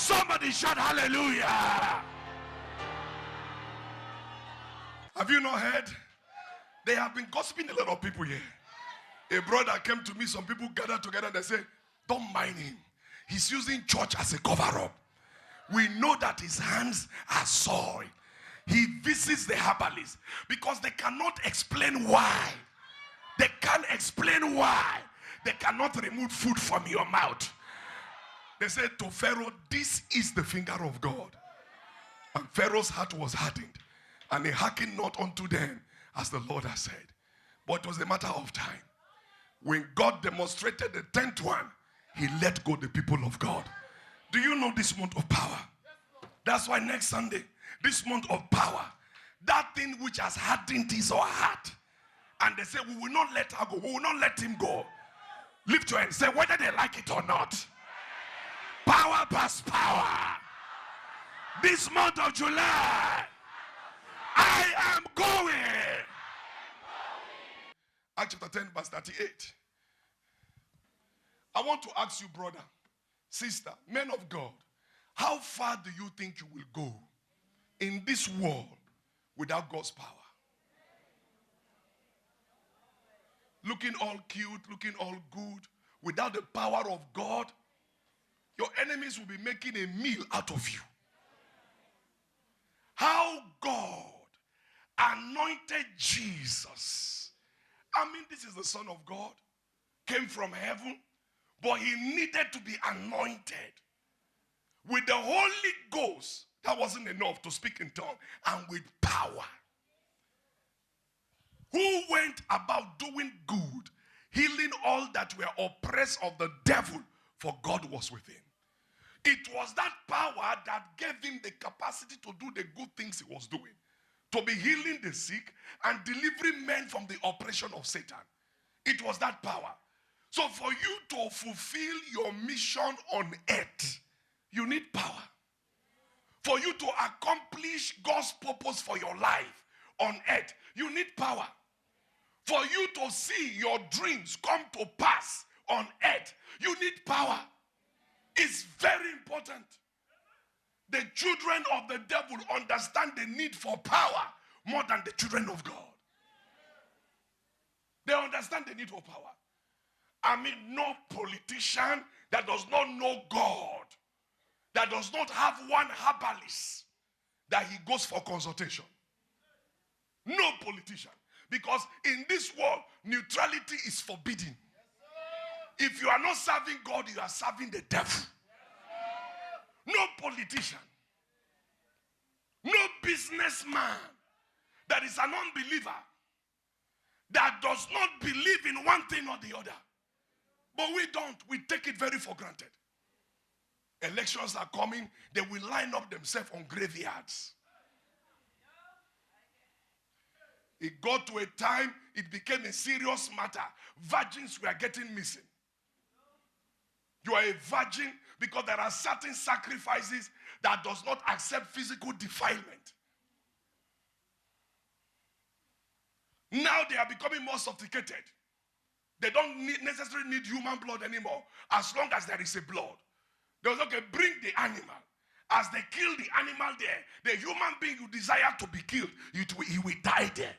Somebody shout hallelujah. Have you not heard? They have been gossiping a lot of people here. A brother came to me, some people gathered together and they said, don't mind him. He's using church as a cover-up. We know that his hands are soiled. He visits the herbalist because they cannot explain why. They can't explain why. They cannot remove food from your mouth. They said to Pharaoh, this is the finger of God. And Pharaoh's heart was hardened. And he hearkened not unto them, as the Lord has said. But it was a matter of time. When God demonstrated the 10th one, he let go the people of God. Do you know this month of power? That's why next Sunday, this month of power, that thing which has hardened his or heart, and they say, we will not let her go. We will not let him go. Lift your hand. Say, whether they like it or not. Power past power. This month of July, I am going. Acts chapter 10, verse 38. I want to ask you, brother, sister, men of God, how far do you think you will go in this world without God's power? Looking all cute, looking all good, without the power of God, your enemies will be making a meal out of you. How God anointed Jesus. I mean, this is the Son of God, came from heaven, but he needed to be anointed with the Holy Ghost. That wasn't enough to speak in tongues, and with power. Who went about doing good, healing all that were oppressed of the devil, for God was with him. It was that power that gave him the capacity to do the good things he was doing. To be healing the sick and delivering men from the oppression of Satan. It was that power. So for you to fulfill your mission on earth, you need power. For you to accomplish God's purpose for your life on earth, you need power. For you to see your dreams come to pass on earth, you need power. It's very important. The children of the devil understand the need for power more than the children of God. They understand the need for power. I mean, no politician that does not know God, that does not have one herbalist that he goes for consultation. No politician. Because in this world, neutrality is forbidden. If you are not serving God, you are serving the devil. No politician, no businessman that is an unbeliever, that does not believe in one thing or the other. But we don't. We take it very for granted. Elections are coming. They will line up themselves on graveyards. It got to a time, it became a serious matter. Virgins were getting missing. You are a virgin because there are certain sacrifices that does not accept physical defilement. Now they are becoming more sophisticated. They don't necessarily need human blood anymore, as long as there is a blood. They was okay, bring the animal. As they kill the animal there, the human being you desire to be killed, he will die there.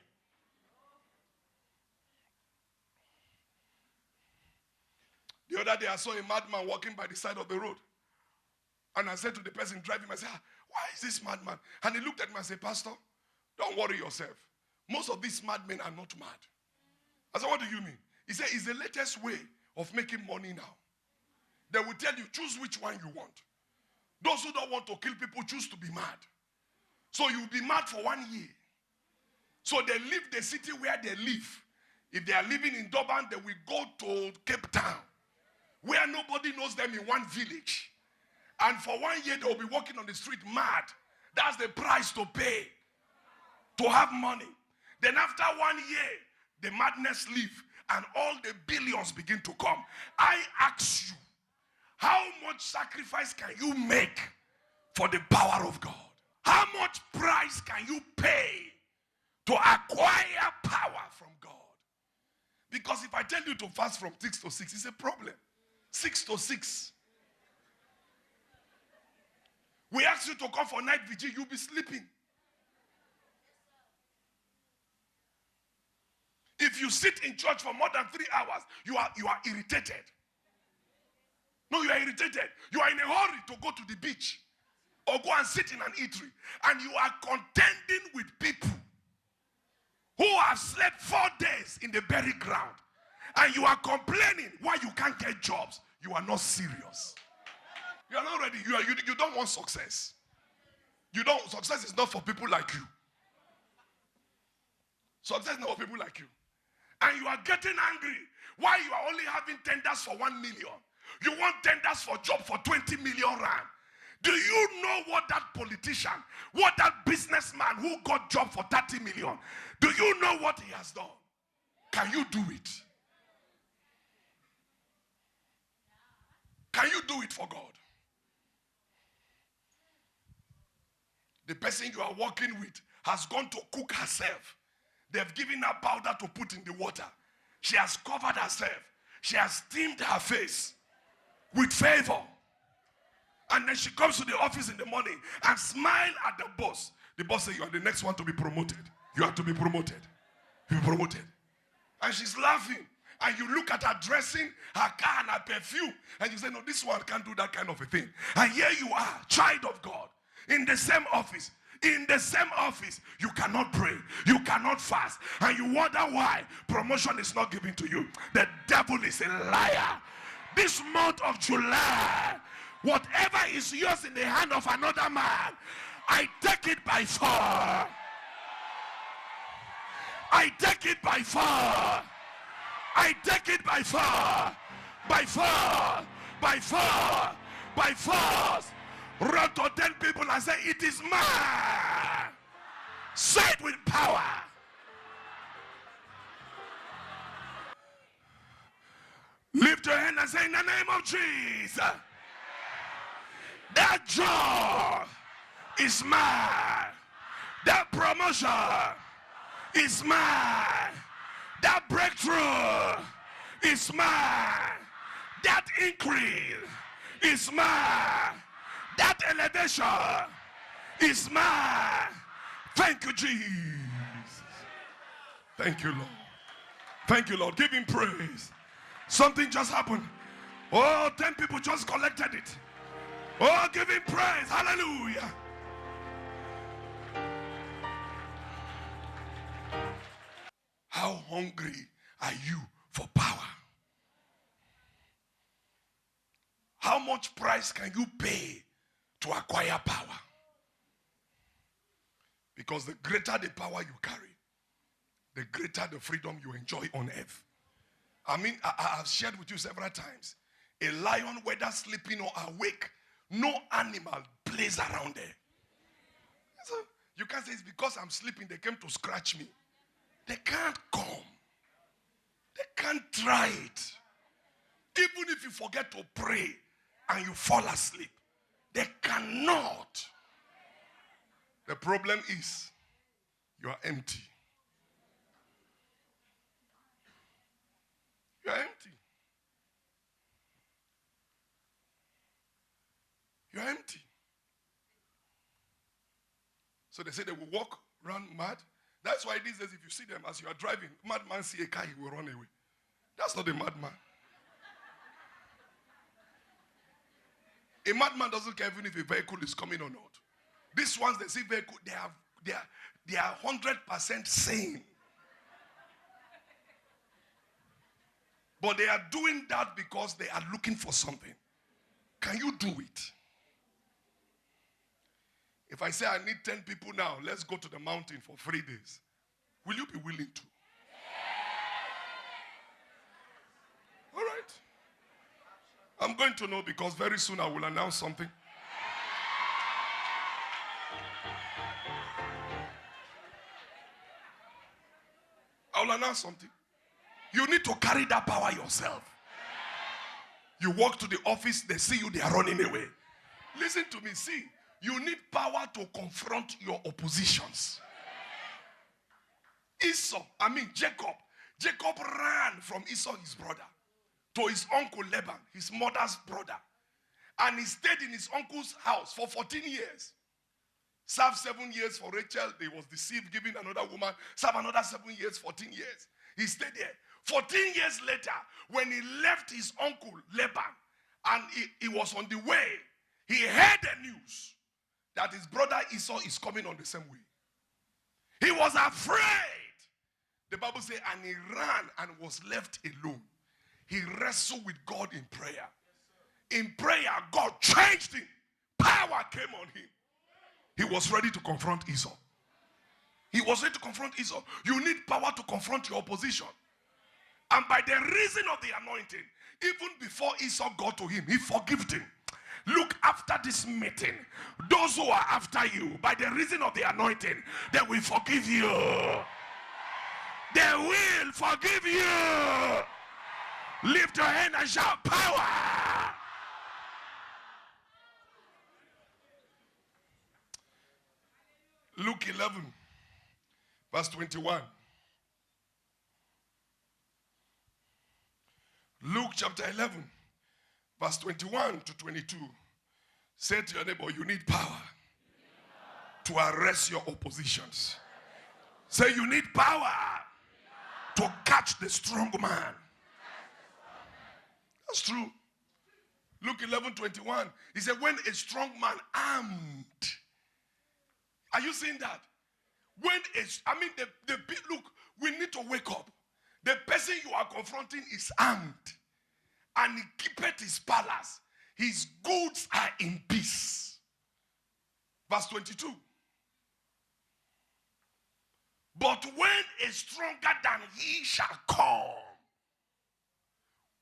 The other day I saw a madman walking by the side of the road. And I said to the person driving, I said, why is this madman? And he looked at me and said, Pastor, don't worry yourself. Most of these madmen are not mad. I said, what do you mean? He said, it's the latest way of making money now. They will tell you, choose which one you want. Those who don't want to kill people choose to be mad. So you'll be mad for 1 year. So they leave the city where they live. If they are living in Durban, they will go to Cape Town, where nobody knows them in one village. And for 1 year, they will be walking on the street mad. That's the price to pay to have money. Then after 1 year, the madness leave and all the billions begin to come. I ask you, how much sacrifice can you make for the power of God? How much price can you pay to acquire power from God? Because if I tell you to fast from 6 to 6, it's a problem. 6 to 6. We ask you to come for night vigil, you'll be sleeping. If you sit in church for more than 3 hours, you are irritated. No, you are irritated. You are in a hurry to go to the beach or go and sit in an eatery. And you are contending with people who have slept 4 days in the buried ground. And you are complaining why you can't get jobs. You are not serious. You are not ready. You don't want success. Success is not for people like you. Success is not for people like you. And you are getting angry why you are only having tenders for 1 million. You want tenders for job for 20 million rand. Do you know what that politician, what that businessman who got job for 30 million, do you know what he has done? Can you do it? Can you do it for God? The person you are working with has gone to cook herself. They've given her powder to put in the water. She has covered herself. She has steamed her face with favor. And then she comes to the office in the morning and smiles at the boss. The boss says, you are the next one to be promoted. You are to be promoted. Be promoted. And she's laughing. And you look at her dressing, her car and her perfume. And you say, no, this one can't do that kind of a thing. And here you are, child of God, in the same office. In the same office, you cannot pray, you cannot fast, and you wonder why promotion is not given to you. The devil is a liar. This month of July, whatever is yours in the hand of another man, I take it by far. I take it by far. I take it by far. By far. By far. By force. Run to 10 people and say, it is mine. Say it with power. Lift your hand and say, in the name of Jesus, that joy is mine. That promotion is mine. That breakthrough is mine. That increase is mine. That elevation is mine. Thank you, Jesus. Thank you, Lord. Thank you, Lord. Give him praise. Something just happened. Oh, 10 people just collected it. Oh, give him praise. Hallelujah. How hungry are you for power? How much price can you pay to acquire power? Because the greater the power you carry, the greater the freedom you enjoy on earth. I mean, I've shared with you several times. A lion, whether sleeping or awake, no animal plays around there. So you can't say it's because I'm sleeping, they came to scratch me. They can't come. They can't try it. Even if you forget to pray and you fall asleep, they cannot. The problem is you are empty. You are empty. You are empty. So they say they will walk around mad. That's why these days, if you see them as you are driving, madman see a car, he will run away. That's not a madman. A madman doesn't care even if a vehicle is coming or not. These ones, they see vehicle, they are 100% sane. But they are doing that because they are looking for something. Can you do it? If I say I need 10 people now, let's go to the mountain for 3 days. Will you be willing to? All right. I'm going to know because very soon I will announce something. I will announce something. You need to carry that power yourself. You walk to the office, they see you, they are running away. Listen to me, see. You need power to confront your oppositions. Jacob ran from Esau, his brother, to his uncle Laban, his mother's brother. And he stayed in his uncle's house for 14 years. Served 7 years for Rachel. They was deceived, giving another woman. Served another 7 years, 14 years. He stayed there. 14 years later, when he left his uncle Laban, and he was on the way, he heard the news that his brother Esau is coming on the same way. He was afraid. The Bible says, and he ran and was left alone. He wrestled with God in prayer. In prayer, God changed him. Power came on him. He was ready to confront Esau. He was ready to confront Esau. You need power to confront your opposition. And by the reason of the anointing, even before Esau got to him, he forgave him. Look, after this meeting, those who are after you, by the reason of the anointing, they will forgive you. They will forgive you. Lift your hand and shout, power. Luke 11, verse 21. Luke chapter 11, verse 21 to 22. Say to your neighbor, you need power to arrest your oppositions. Say, you need power to catch the strong man. That's true. Luke 11:21. He said, when a strong man armed. Are you seeing that? Look, we need to wake up. The person you are confronting is armed, and he keepeth his palace. His goods are in peace. Verse 22. But when a stronger than he shall come.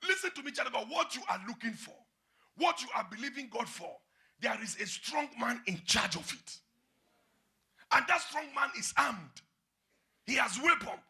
Listen to me, child, about what you are looking for, what you are believing God for. There is a strong man in charge of it. And that strong man is armed. He has weapons.